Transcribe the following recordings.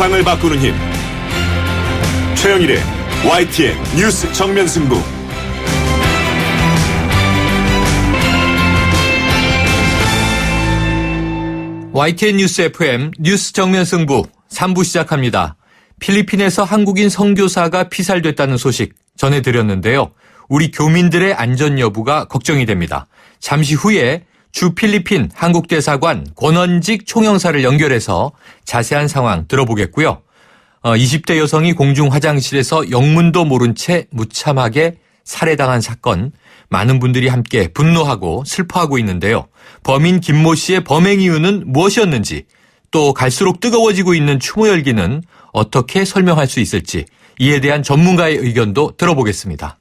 세상을 바꾸는 힘. 최영일의 YTN 뉴스 정면 승부. YTN 뉴스 FM 뉴스 정면 승부 3부 시작합니다. 필리핀에서 한국인 선교사가 피살됐다는 소식 전해드렸는데요. 우리 교민들의 안전 여부가 걱정이 됩니다. 잠시 후에 주 필리핀 한국대사관 권원직 총영사를 연결해서 자세한 상황 들어보겠고요. 20대 여성이 공중 화장실에서 영문도 모른 채 무참하게 살해당한 사건, 많은 분들이 함께 분노하고 슬퍼하고 있는데요. 범인 김모 씨의 범행 이유는 무엇이었는지, 또 갈수록 뜨거워지고 있는 추모 열기는 어떻게 설명할 수 있을지, 이에 대한 전문가의 의견도 들어보겠습니다.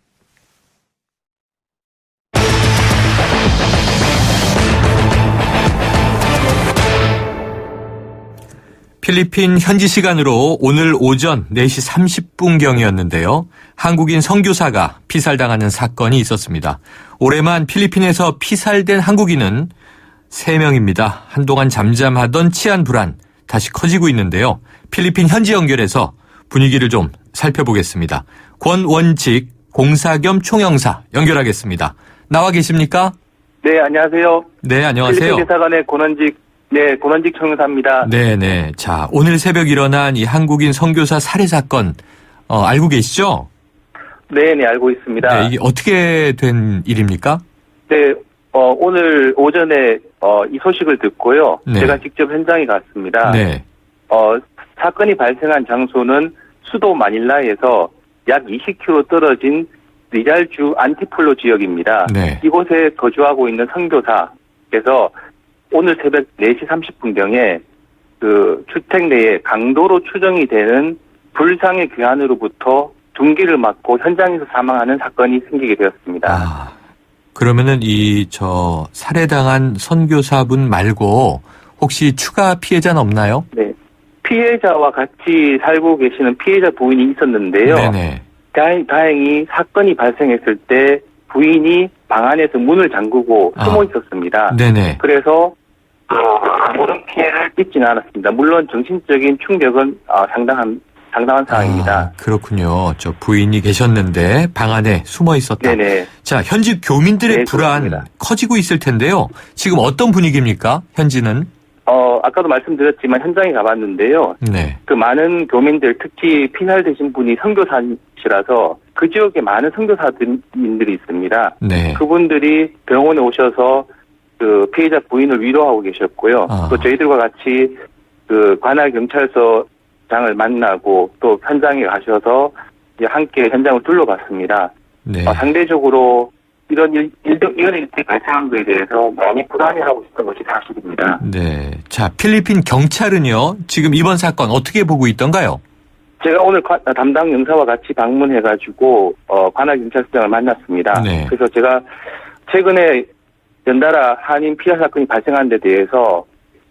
필리핀 현지 시간으로 오늘 오전 4시 30분경이었는데요. 한국인 선교사가 피살당하는 사건이 있었습니다. 올해만 필리핀에서 피살된 한국인은 3명입니다. 한동안 잠잠하던 치안 불안 다시 커지고 있는데요. 필리핀 현지 연결해서 분위기를 좀 살펴보겠습니다. 권원직 공사 겸 총영사 연결하겠습니다. 나와 계십니까? 네, 안녕하세요. 네, 안녕하세요. 필리핀 대사관의 권원직 총영사입니다. 네네. 자, 오늘 새벽 일어난 이 한국인 선교사 살해 사건, 알고 계시죠? 네, 알고 있습니다. 네, 이게 어떻게 된 일입니까? 네, 오늘 오전에, 이 소식을 듣고요. 네. 제가 직접 현장에 갔습니다. 네. 사건이 발생한 장소는 수도 마닐라에서 약 20km 떨어진 리잘주 안티폴로 지역입니다. 네. 이곳에 거주하고 있는 선교사께서 오늘 새벽 4시 30분경에 그 주택 내에 강도로 추정이 되는 불상의 괴한으로부터 둔기를 맞고 현장에서 사망하는 사건이 생기게 되었습니다. 그러면은 살해당한 선교사분 말고 혹시 추가 피해자는 없나요? 네. 피해자와 같이 살고 계시는 피해자 부인이 있었는데요. 네네. 다행히 사건이 발생했을 때 부인이 방 안에서 문을 잠그고 숨어 있었습니다. 네네. 그래서 아무런 피해를 입지는 않았습니다. 물론 정신적인 충격은 상당한 상황입니다. 그렇군요. 저 부인이 계셨는데 방 안에 숨어 있었다. 네네. 자, 현지 교민들의 네, 불안 그렇습니다. 커지고 있을 텐데요. 지금 어떤 분위기입니까? 현지는? 아까도 말씀드렸지만 현장에 가봤는데요. 네. 그 많은 교민들, 특히 피살되신 분이 선교사시라서 그 지역에 많은 선교사님들이 있습니다. 네. 그분들이 병원에 오셔서 그 피해자 부인을 위로하고 계셨고요. 또 저희들과 같이 그 관할 경찰서장을 만나고 또 현장에 가셔서 이제 함께 현장을 둘러봤습니다. 네. 상대적으로 이런 일들이 발생한 것에 대해서 많이 불안해하고 있었던 것이 사실입니다. 네. 자, 필리핀 경찰은요, 지금 이번 사건 어떻게 보고 있던가요? 제가 오늘 담당 영사와 같이 방문해가지고 관할 경찰서장을 만났습니다. 네. 그래서 제가 최근에 연달아 한인 피살 사건이 발생한 데 대해서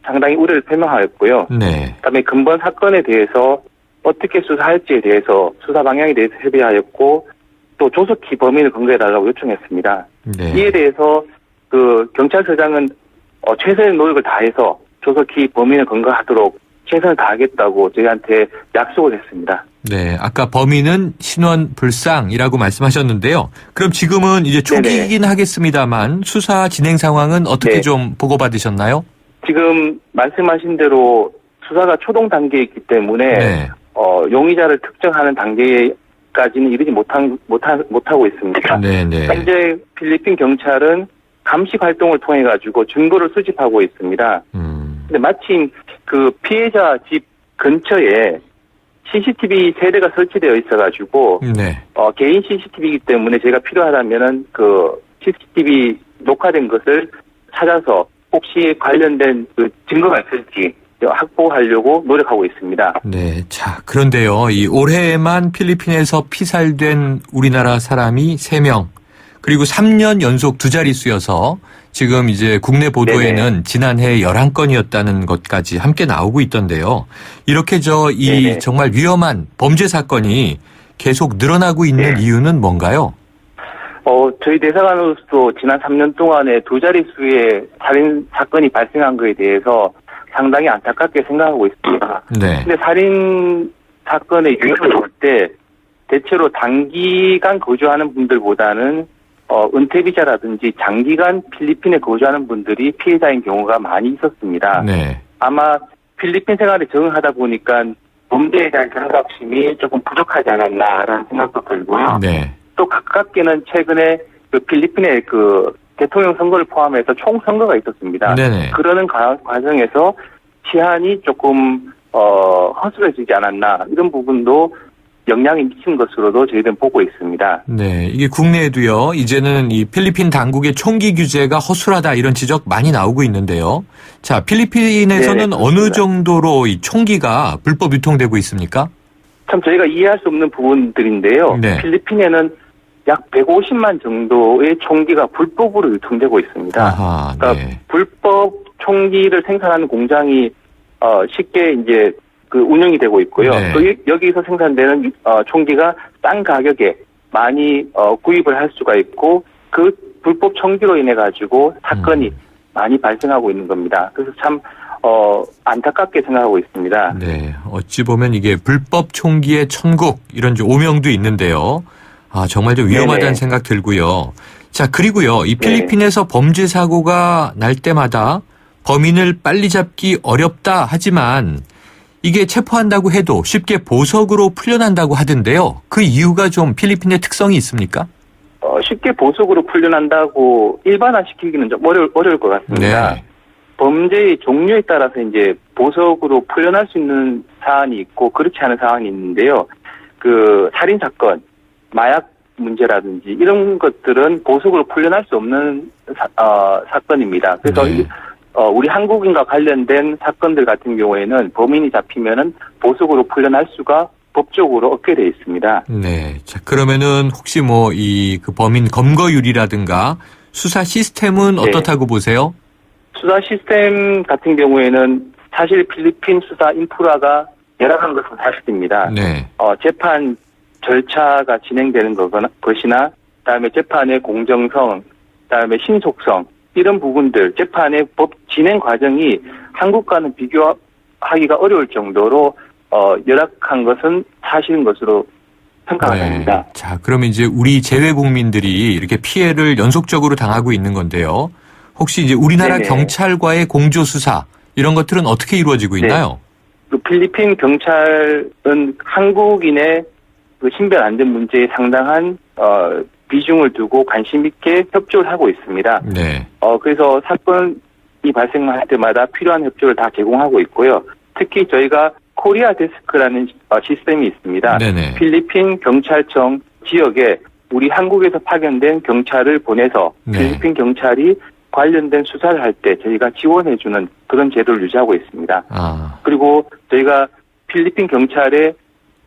상당히 우려를 표명하였고요. 네. 그다음에 근본 사건에 대해서 어떻게 수사할지에 대해서 수사 방향에 대해서 협의하였고 또 조속히 범인을 검거해달라고 요청했습니다. 네. 이에 대해서 그 경찰서장은 최선의 노력을 다해서 조속히 범인을 검거하도록 최선을 다하겠다고 저희한테 약속을 했습니다. 네, 아까 범인은 신원불상이라고 말씀하셨는데요. 그럼 지금은 이제 초기이긴 하겠습니다만 수사 진행 상황은 어떻게 네. 좀 보고받으셨나요? 지금 말씀하신 대로 수사가 초동 단계에 있기 때문에 네. 용의자를 특정하는 단계까지는 이르지 못하고 있습니다. 네네. 현재 필리핀 경찰은 감식 활동을 통해 가지고 증거를 수집하고 있습니다. 근데 마침 그 피해자 집 근처에 CCTV 세대가 설치되어 있어가지고 네. 개인 CCTV이기 때문에 제가 필요하다면은 그 CCTV 녹화된 것을 찾아서 혹시 관련된 그 증거가 있을지 확보하려고 노력하고 있습니다. 네. 자, 그런데요. 이 올해에만 필리핀에서 피살된 우리나라 사람이 3명, 그리고 3년 연속 2자릿수여서 지금 이제 국내 보도에는 네네. 지난해 11건이었다는 것까지 함께 나오고 있던데요. 이렇게 정말 위험한 범죄 사건이 계속 늘어나고 있는 네. 이유는 뭔가요? 저희 대사관으로서 지난 3년 동안에 2자릿수의 살인 사건이 발생한 것에 대해서 상당히 안타깝게 생각하고 있습니다. 네. 근데 살인 사건의 유형을 볼 때 대체로 단기간 거주하는 분들보다는 은퇴비자라든지 장기간 필리핀에 거주하는 분들이 피해자인 경우가 많이 있었습니다. 네. 아마 필리핀 생활에 적응하다 보니까 범죄에 대한 경각심이 조금 부족하지 않았나라는 생각도 들고요. 네. 또 가깝게는 최근에 그 필리핀의 그 대통령 선거를 포함해서 총선거가 있었습니다. 네네. 그러는 과정에서 치안이 조금 허술해지지 않았나 이런 부분도 영향이 미친 것으로도 저희들은 보고 있습니다. 네. 이게 국내에도요, 이제는 이 필리핀 당국의 총기 규제가 허술하다 이런 지적 많이 나오고 있는데요. 자, 필리핀에서는 네, 어느 정도로 이 총기가 불법 유통되고 있습니까? 참 저희가 이해할 수 없는 부분들인데요. 네. 필리핀에는 약 150만 정도의 총기가 불법으로 유통되고 있습니다. 아하, 그러니까 네. 불법 총기를 생산하는 공장이 쉽게 이제 그 운영이 되고 있고요. 네. 또 여기서 생산되는 총기가 싼 가격에 많이 구입을 할 수가 있고 그 불법 총기로 인해 가지고 사건이 많이 발생하고 있는 겁니다. 그래서 참 안타깝게 생각하고 있습니다. 네. 어찌 보면 이게 불법 총기의 천국 이런 좀 오명도 있는데요. 아, 정말 좀 위험하다는 네네. 생각 들고요. 자, 그리고요. 이 필리핀에서 범죄 사고가 날 때마다 범인을 빨리 잡기 어렵다 하지만 이게 체포한다고 해도 쉽게 보석으로 풀려난다고 하던데요. 그 이유가 좀 필리핀의 특성이 있습니까? 쉽게 보석으로 풀려난다고 일반화시키기는 좀 어려울 것 같습니다. 네. 범죄의 종류에 따라서 이제 보석으로 풀려날 수 있는 사안이 있고 그렇지 않은 사안이 있는데요. 그 살인 사건, 마약 문제라든지 이런 것들은 보석으로 풀려날 수 없는 사건입니다. 그래서 네. 우리 한국인과 관련된 사건들 같은 경우에는 범인이 잡히면은 보석으로 풀려날 수가 법적으로 없게 돼 있습니다. 네. 자, 그러면은 혹시 뭐 이 그 범인 검거율이라든가 수사 시스템은 네. 어떻다고 보세요? 수사 시스템 같은 경우에는 사실 필리핀 수사 인프라가 열악한 것은 사실입니다. 네. 재판 절차가 진행되는 것이나 그다음에 재판의 공정성, 그다음에 신속성 이런 부분들 재판의 법 진행 과정이 한국과는 비교하기가 어려울 정도로 열악한 것은 사실인 것으로 평가합니다. 네. 자, 그러면 이제 우리 재외 국민들이 이렇게 피해를 연속적으로 당하고 있는 건데요. 혹시 이제 우리나라 네네. 경찰과의 공조 수사 이런 것들은 어떻게 이루어지고 있나요? 그 필리핀 경찰은 한국인의 그 신변 안전 문제에 상당한 비중을 두고 관심 있게 협조를 하고 있습니다. 네. 그래서 사건이 발생할 때마다 필요한 협조를 다 제공하고 있고요. 특히 저희가 코리아 데스크라는 시스템이 있습니다. 네네. 필리핀 경찰청 지역에 우리 한국에서 파견된 경찰을 보내서 네. 필리핀 경찰이 관련된 수사를 할 때 저희가 지원해주는 그런 제도를 유지하고 있습니다. 아. 그리고 저희가 필리핀 경찰의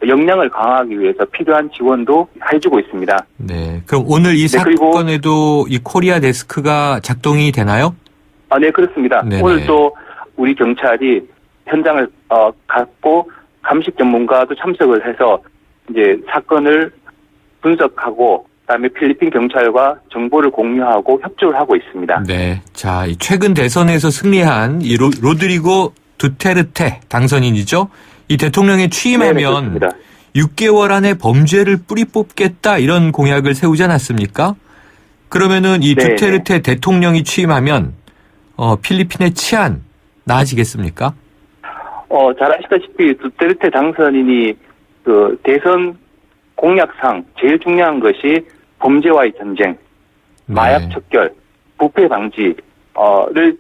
역량을 강화하기 위해서 필요한 지원도 해주고 있습니다. 네. 그럼 오늘 이 그리고 사건에도 이 코리아 데스크가 작동이 되나요? 네, 그렇습니다. 네네. 오늘 또 우리 경찰이 현장을 갔고 감식 전문가도 참석을 해서 이제 사건을 분석하고 그다음에 필리핀 경찰과 정보를 공유하고 협조를 하고 있습니다. 네. 자, 이 최근 대선에서 승리한 이 로드리고 두테르테 당선인이죠. 이 대통령에 취임하면 네, 6개월 안에 범죄를 뿌리 뽑겠다 이런 공약을 세우지 않았습니까? 그러면은 이 네네. 두테르테 대통령이 취임하면 필리핀의 치안 나아지겠습니까? 잘 아시다시피 두테르테 당선인이 그 대선 공약상 제일 중요한 것이 범죄와의 전쟁, 마약 네. 척결, 부패 방지를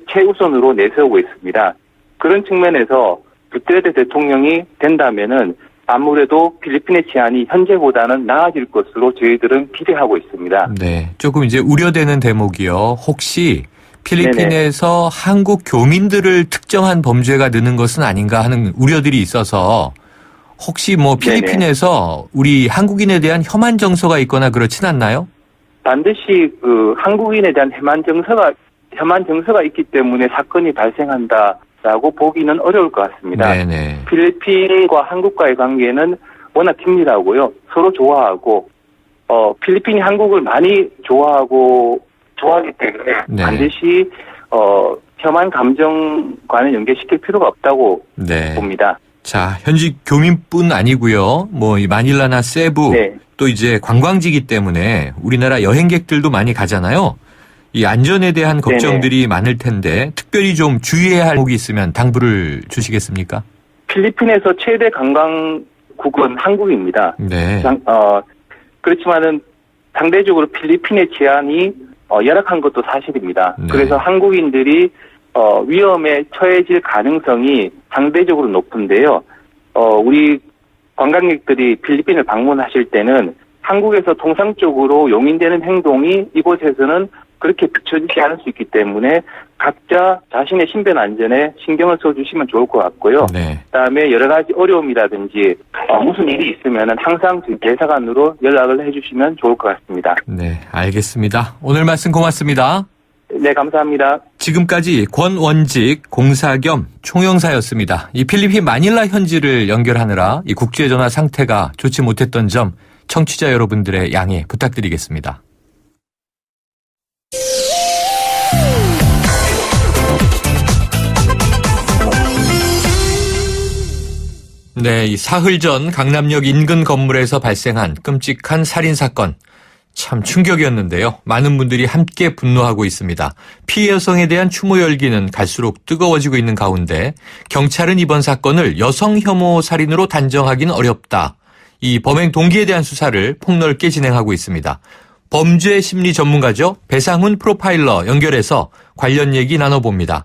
최우선으로 내세우고 있습니다. 그런 측면에서 두테르테 대통령이 된다면은 아무래도 필리핀의 치안이 현재보다는 나아질 것으로 저희들은 기대하고 있습니다. 네. 조금 이제 우려되는 대목이요. 혹시 필리핀에서 한국 교민들을 특정한 범죄가 느는 것은 아닌가 하는 우려들이 있어서 혹시 뭐 필리핀에서 우리 한국인에 대한 혐한 정서가 있거나 그렇진 않나요? 반드시 그 한국인에 대한 혐한 정서가 있기 때문에 사건이 발생한다라고 보기는 어려울 것 같습니다. 네네. 필리핀과 한국과의 관계는 워낙 긴밀하고요. 서로 좋아하고 필리핀이 한국을 많이 좋아하기 때문에 네. 반드시 혐한 감정과는 연계시킬 필요가 없다고 네. 봅니다. 자, 현지 교민뿐 아니고요. 뭐 이 마닐라나 세부 네. 또 이제 관광지기 때문에 우리나라 여행객들도 많이 가잖아요. 이 안전에 대한 걱정들이 많을 텐데 특별히 좀 주의해야 할 목이 있으면 당부를 주시겠습니까? 필리핀에서 최대 관광국은 한국입니다. 네. 그렇지만은 상대적으로 필리핀의治安이 열악한 것도 사실입니다. 네. 그래서 한국인들이 위험에 처해질 가능성이 상대적으로 높은데요. 우리 관광객들이 필리핀을 방문하실 때는 한국에서 통상적으로 용인되는 행동이 이곳에서는 그렇게 비춰지지 않을 수 있기 때문에 각자 자신의 신변 안전에 신경을 써주시면 좋을 것 같고요. 네. 그다음에 여러 가지 어려움이라든지 무슨 일이 있으면은 항상 저희 대사관으로 연락을 해주시면 좋을 것 같습니다. 네, 알겠습니다. 오늘 말씀 고맙습니다. 네, 감사합니다. 지금까지 권원직 공사 겸 총영사였습니다. 이 필리핀 마닐라 현지를 연결하느라 이 국제전화 상태가 좋지 못했던 점 청취자 여러분들의 양해 부탁드리겠습니다. 네, 이 사흘 전 강남역 인근 건물에서 발생한 끔찍한 살인사건. 참 충격이었는데요. 많은 분들이 함께 분노하고 있습니다. 피해 여성에 대한 추모 열기는 갈수록 뜨거워지고 있는 가운데 경찰은 이번 사건을 여성 혐오 살인으로 단정하기는 어렵다. 이 범행 동기에 대한 수사를 폭넓게 진행하고 있습니다. 범죄 심리 전문가죠. 배상훈 프로파일러 연결해서 관련 얘기 나눠봅니다.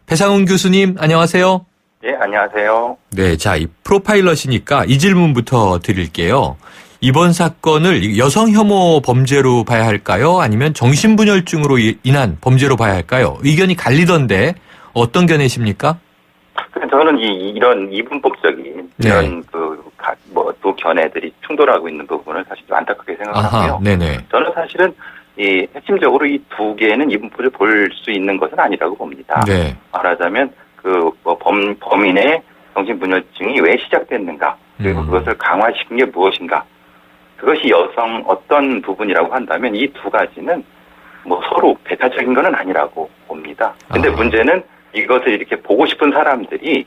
배상훈 교수님 안녕하세요. 예, 안녕하세요. 네, 자, 이 프로파일러시니까 이 질문부터 드릴게요. 이번 사건을 여성 혐오 범죄로 봐야 할까요? 아니면 정신분열증으로 인한 범죄로 봐야 할까요? 의견이 갈리던데 어떤 견해십니까? 저는 이런 이분법적인 네. 이런 두 견해들이 충돌하고 있는 부분을 사실 좀 안타깝게 생각하고요. 아하, 네네. 저는 사실은 핵심적으로 이 두 개는 이분법을 볼 수 있는 것은 아니라고 봅니다. 네. 말하자면 범인의 정신분열증이 왜 시작됐는가, 그리고 그것을 강화시킨 게 무엇인가, 그것이 여성 어떤 부분이라고 한다면 이 두 가지는 뭐 서로 배타적인 것은 아니라고 봅니다. 근데 문제는 이것을 이렇게 보고 싶은 사람들이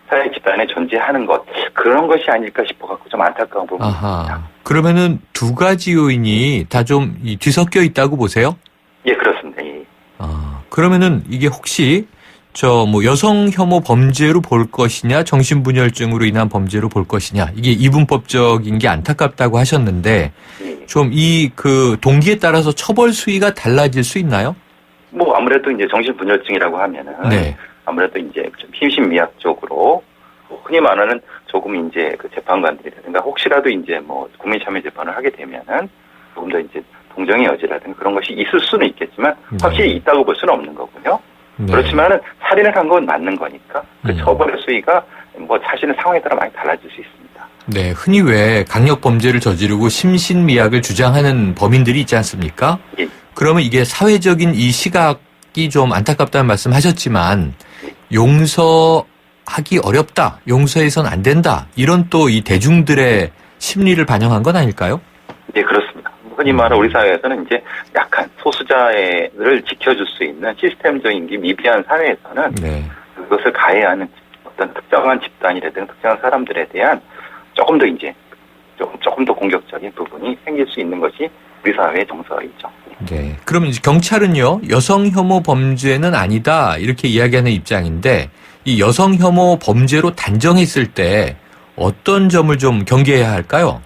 사회 집단에 존재하는 것, 그런 것이 아닐까 싶어갖고 좀 안타까운 부분입니다. 그러면은 두 가지 요인이 다 좀 뒤섞여 있다고 보세요? 예, 그렇습니다. 예. 그러면은 이게 혹시 여성 혐오 범죄로 볼 것이냐, 정신분열증으로 인한 범죄로 볼 것이냐, 이게 이분법적인 게 안타깝다고 하셨는데, 예. 좀 동기에 따라서 처벌 수위가 달라질 수 있나요? 뭐 아무래도 이제 정신분열증이라고 하면은 네. 아무래도 이제 좀 심신미약적으로 흔히 말하는 조금 이제 그 재판관들이라든가 혹시라도 이제 뭐 국민참여재판을 하게 되면은 조금 더 이제 동정의 여지라든가 그런 것이 있을 수는 있겠지만 확실히 있다고 볼 수는 없는 거고요. 네. 그렇지만은 살인을 한 건 맞는 거니까 그 처벌의 수위가 뭐 사실은 상황에 따라 많이 달라질 수 있습니다. 네, 흔히 왜 강력 범죄를 저지르고 심신미약을 주장하는 범인들이 있지 않습니까? 예. 그러면 이게 사회적인 이 시각이 좀 안타깝다는 말씀 하셨지만 용서하기 어렵다, 용서해선 안 된다, 이런 또 이 대중들의 심리를 반영한 건 아닐까요? 네, 그렇습니다. 흔히 말하는 우리 사회에서는 이제 약한 소수자를 지켜줄 수 있는 시스템적인 게 미비한 사회에서는 네. 그것을 가해하는 어떤 특정한 집단이라든가 특정한 사람들에 대한 조금 더 공격적인 부분이 생길 수 있는 것이 우리 사회의 정서이죠. 네. 그러면 이제 경찰은요, 여성 혐오 범죄는 아니다, 이렇게 이야기하는 입장인데, 이 여성 혐오 범죄로 단정했을 때 어떤 점을 좀 경계해야 할까요?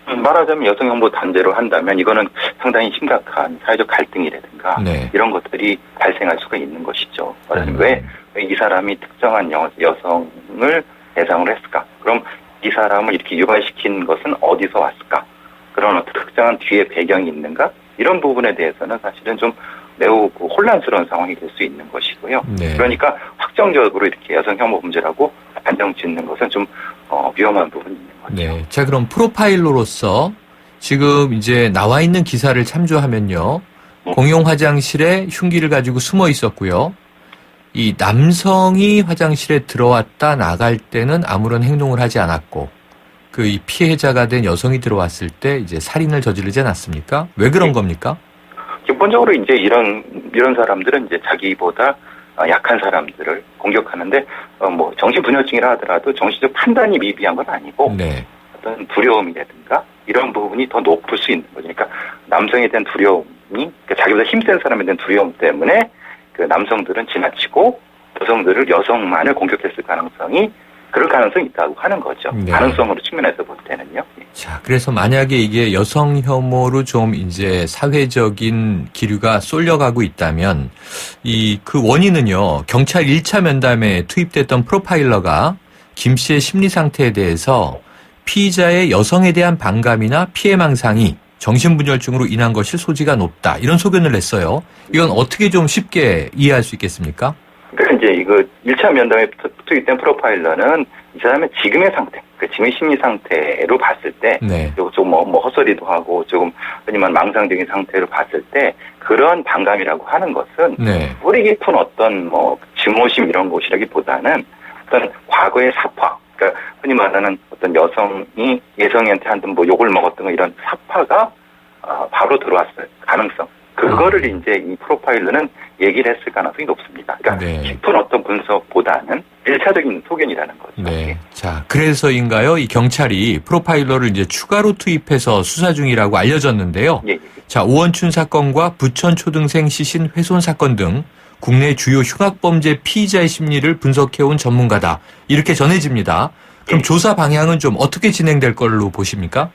말하자면 여성 혐오 단죄로 한다면 이거는 상당히 심각한 사회적 갈등이라든가 네. 이런 것들이 발생할 수가 있는 것이죠. 말하자면 왜 이 사람이 특정한 여성을 대상으로 했을까? 그럼 이 사람을 이렇게 유발시킨 것은 어디서 왔을까? 그런 어떤 특정한 뒤에 배경이 있는가? 이런 부분에 대해서는 사실은 좀 매우 혼란스러운 상황이 될 수 있는 것이고요. 네. 그러니까 확정적으로 이렇게 여성 혐오 범죄라고 단정 짓는 것은 좀 위험한 부분이 있는 거죠. 네. 자, 그럼 프로파일러로서 지금 이제 나와 있는 기사를 참조하면요, 공용 화장실에 흉기를 가지고 숨어 있었고요. 이 남성이 화장실에 들어왔다 나갈 때는 아무런 행동을 하지 않았고, 이 피해자가 된 여성이 들어왔을 때 이제 살인을 저지르지 않았습니까? 왜 그런 겁니까? 기본적으로 이제 이런 사람들은 이제 자기보다 약한 사람들을 공격하는데 뭐 정신분열증이라 하더라도 정신적 판단이 미비한 건 아니고 네. 어떤 두려움이라든가 이런 부분이 더 높을 수 있는 거죠. 그러니까 남성에 대한 두려움이 그러니까 자기보다 힘센 사람에 대한 두려움 때문에 그 남성들은 지나치고 여성만을 공격했을 가능성이 그럴 가능성이 있다고 하는 거죠. 네. 가능성으로 측면에서 볼 때는요. 자, 그래서 만약에 이게 여성 혐오로 좀 이제 사회적인 기류가 쏠려가고 있다면 그 원인은요, 경찰 1차 면담에 투입됐던 프로파일러가 김 씨의 심리 상태에 대해서 피의자의 여성에 대한 반감이나 피해망상이 정신분열증으로 인한 것일 소지가 높다. 이런 소견을 냈어요. 이건 어떻게 좀 쉽게 이해할 수 있겠습니까? 그러니까 이제 이거 1차 면담에 투입된 프로파일러는 이 사람의 지금의 상태, 그 지금의 심리 상태로 봤을 때, 네. 좀 헛소리도 하고 조금 흔히만 망상적인 상태로 봤을 때 그런 반감이라고 하는 것은 네. 뿌리 깊은 어떤 증오심 이런 것이라기보다는 어떤 과거의 사파, 그러니까 흔히 말하는 어떤 여성이 예성이한테 한번 욕을 먹었던 이런 사파가 바로 들어왔을 가능성. 그거를 이제 이 프로파일러는 얘기를 했을 가능성이 높습니다. 그러니까 네. 깊은 어떤 분석보다는 1차적인 소견이라는 거죠. 네. 자, 그래서인가요? 이 경찰이 프로파일러를 이제 추가로 투입해서 수사 중이라고 알려졌는데요. 예, 예. 자, 오원춘 사건과 부천 초등생 시신 훼손 사건 등 국내 주요 흉악범죄 피의자의 심리를 분석해온 전문가다. 이렇게 전해집니다. 그럼 예. 조사 방향은 좀 어떻게 진행될 걸로 보십니까?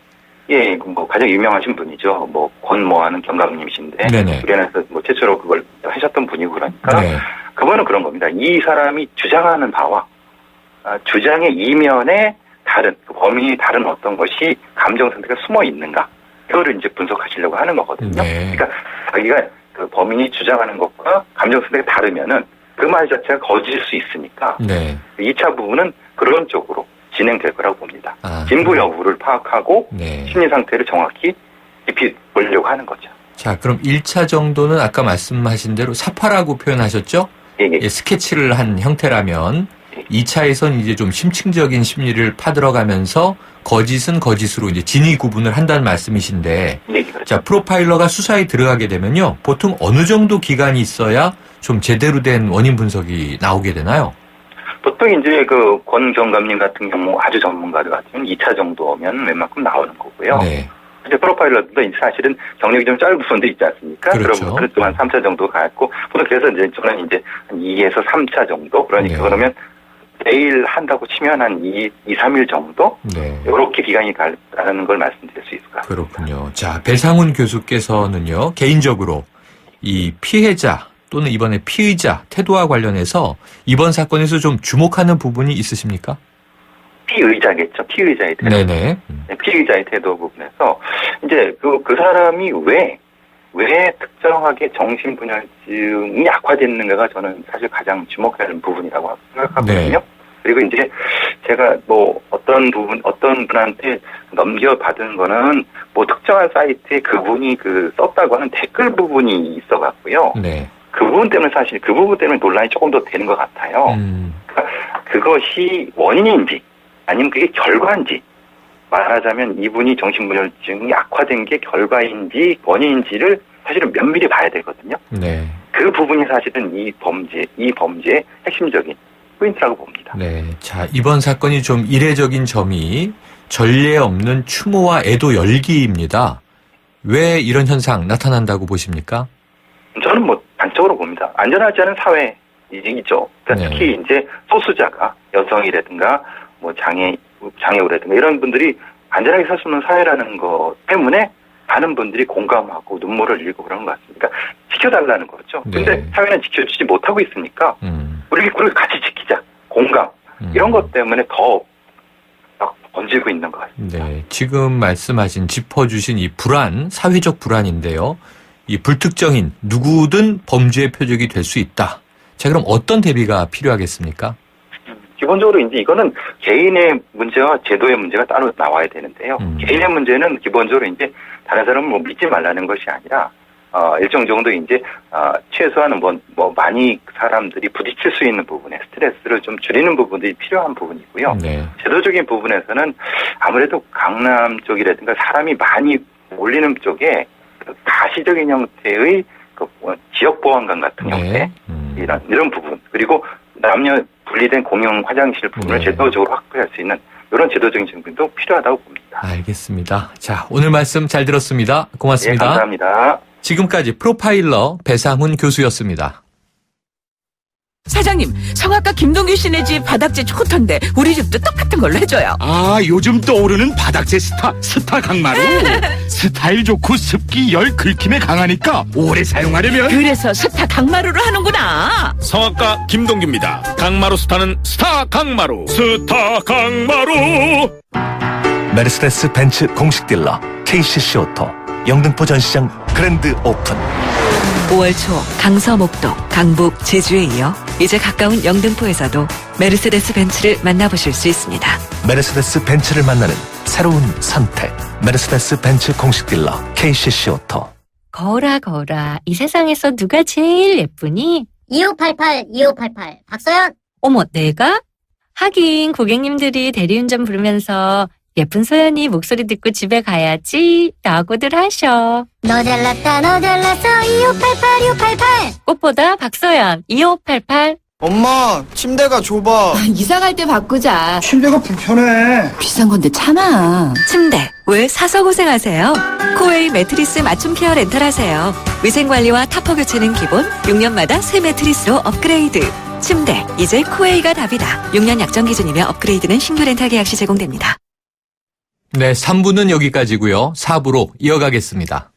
예, 뭐 가장 유명하신 분이죠. 뭐 권모하는 경감님이신데 네네. 우리나라에서 뭐 최초로 그걸 하셨던 분이고 그러니까 네. 그거는 그런 겁니다. 이 사람이 주장하는 바와 주장의 이면에 다른 범인이 다른 어떤 것이 감정 상태가 숨어 있는가 이거를 이제 분석하시려고 하는 거거든요. 네. 그러니까 자기가 그 범인이 주장하는 것과 감정 상태가 다르면은 그 말 자체가 거짓일 수 있으니까 네. 2차 부분은 그런 쪽으로 진행될 거라고 봅니다. 아, 진부 여부를 파악하고 네. 심리 상태를 정확히 깊이 보려고 하는 거죠. 자, 그럼 1차 정도는 아까 말씀하신 대로 사파라고 표현하셨죠? 예, 예. 예, 스케치를 한 형태라면 2차에선 이제 좀 심층적인 심리를 파들어가면서 거짓은 거짓으로 이제 진위 구분을 한다는 말씀이신데, 예, 그렇죠. 자, 프로파일러가 수사에 들어가게 되면요, 보통 어느 정도 기간이 있어야 좀 제대로 된 원인 분석이 나오게 되나요? 보통 이제 그 권 경감님 같은 경우 아주 전문가들 같은 경우는 2차 정도면 웬만큼 나오는 거고요. 네. 이제 프로파일러도 사실은 경력이 좀 짧은 분도 있지 않습니까? 그렇죠. 그럼 그것도 한 3차 정도 갔고, 그래서 이제 저는 이제 한 2에서 3차 정도? 그러니까 네. 그러면 내일 한다고 치면 한 2, 3일 정도? 네. 이렇게 기간이 가는 걸 말씀드릴 수 있을 것 같습니다. 그렇군요. 자, 배상훈 교수께서는요, 개인적으로 이 피해자 또는 이번에 피의자 태도와 관련해서 이번 사건에서 좀 주목하는 부분이 있으십니까? 피의자겠죠. 피의자의 태도. 네네. 피의자의 태도 부분에서 이제 그 사람이 왜 특정하게 정신분열증이 약화됐는가가 저는 사실 가장 주목하는 부분이라고 생각하거든요. 네. 그리고 이제 제가 뭐 어떤 분한테 넘겨받은 거는 뭐 특정한 사이트에 그분이 썼다고 하는 댓글 부분이 있어갖고요. 네. 그 부분 때문에 논란이 조금 더 되는 것 같아요. 그러니까 그것이 원인인지 아니면 그게 결과인지 말하자면 이분이 정신분열증이 악화된 게 결과인지 원인인지를 사실은 면밀히 봐야 되거든요. 네. 그 부분이 사실은 이 범죄의 핵심적인 포인트라고 봅니다. 네. 자, 이번 사건이 좀 이례적인 점이 전례 없는 추모와 애도 열기입니다. 왜 이런 현상 나타난다고 보십니까? 저는 뭐 단적으로 봅니다. 안전하지 않은 사회이죠. 그러니까 네. 특히 이제 소수자가 여성이라든가 뭐 장애우라든가 이런 분들이 안전하게 살 수 없는 사회라는 것 때문에 많은 분들이 공감하고 눈물을 흘리고 그런 것 같습니다. 그러니까 지켜달라는 거죠. 네. 근데 사회는 지켜주지 못하고 있으니까 우리 같이 지키자. 공감. 이런 것 때문에 더 막 번지고 있는 것 같습니다. 네. 지금 말씀하신 짚어주신 이 불안, 사회적 불안인데요. 이 불특정인 누구든 범죄의 표적이 될 수 있다. 자, 그럼 어떤 대비가 필요하겠습니까? 기본적으로 이제 이거는 개인의 문제와 제도의 문제가 따로 나와야 되는데요. 개인의 문제는 기본적으로 이제 다른 사람을 뭐 믿지 말라는 것이 아니라 일정 정도 이제 최소한 뭐 많이 사람들이 부딪힐 수 있는 부분에 스트레스를 좀 줄이는 부분들이 필요한 부분이고요. 네. 제도적인 부분에서는 아무래도 강남 쪽이라든가 사람이 많이 몰리는 쪽에 가시적인 형태의 지역 보안관 같은 형태 이런 부분 그리고 남녀 분리된 공용 화장실 부분을 네. 제도적으로 확보할 수 있는 이런 제도적인 증빙도 필요하다고 봅니다. 알겠습니다. 자, 오늘 말씀 잘 들었습니다. 고맙습니다. 예, 감사합니다. 지금까지 프로파일러 배상훈 교수였습니다. 사장님, 성악가 김동규 씨네 집 바닥재 좋던데 우리 집도 똑같은 걸로 해줘요. 아, 요즘 떠오르는 바닥재 스타 강마루. 스타일 좋고 습기 열 긁힘에 강하니까 오래 사용하려면 그래서 스타 강마루로 하는구나. 성악가 김동규입니다. 강마루 스타는 스타 강마루. 스타 강마루. 메르세데스 벤츠 공식 딜러 KCC 오토 영등포 전시장 그랜드 오픈. 5월 초 강서, 목동, 강북, 제주에 이어 이제 가까운 영등포에서도 메르세데스 벤츠를 만나보실 수 있습니다. 메르세데스 벤츠를 만나는 새로운 선택. 메르세데스 벤츠 공식 딜러 KCC 오토. 거울아 거울아 이 세상에서 누가 제일 예쁘니? 2588 박서연. 어머 내가? 하긴 고객님들이 대리운전 부르면서 예쁜 소연이 목소리 듣고 집에 가야지 라고들 하셔. 너 잘났다 너 잘났어 2588 꽃보다 박소연 2588. 엄마, 침대가 좁아. 이사갈 때 바꾸자. 침대가 불편해. 비싼 건데 참아. 침대 왜 사서 고생하세요? 코웨이 매트리스 맞춤 케어 렌탈하세요. 위생관리와 타퍼 교체는 기본, 6년마다 새 매트리스로 업그레이드. 침대 이제 코웨이가 답이다. 6년 약정 기준이며 업그레이드는 신규 렌탈 계약 시 제공됩니다. 네, 3부는 여기까지고요. 4부로 이어가겠습니다.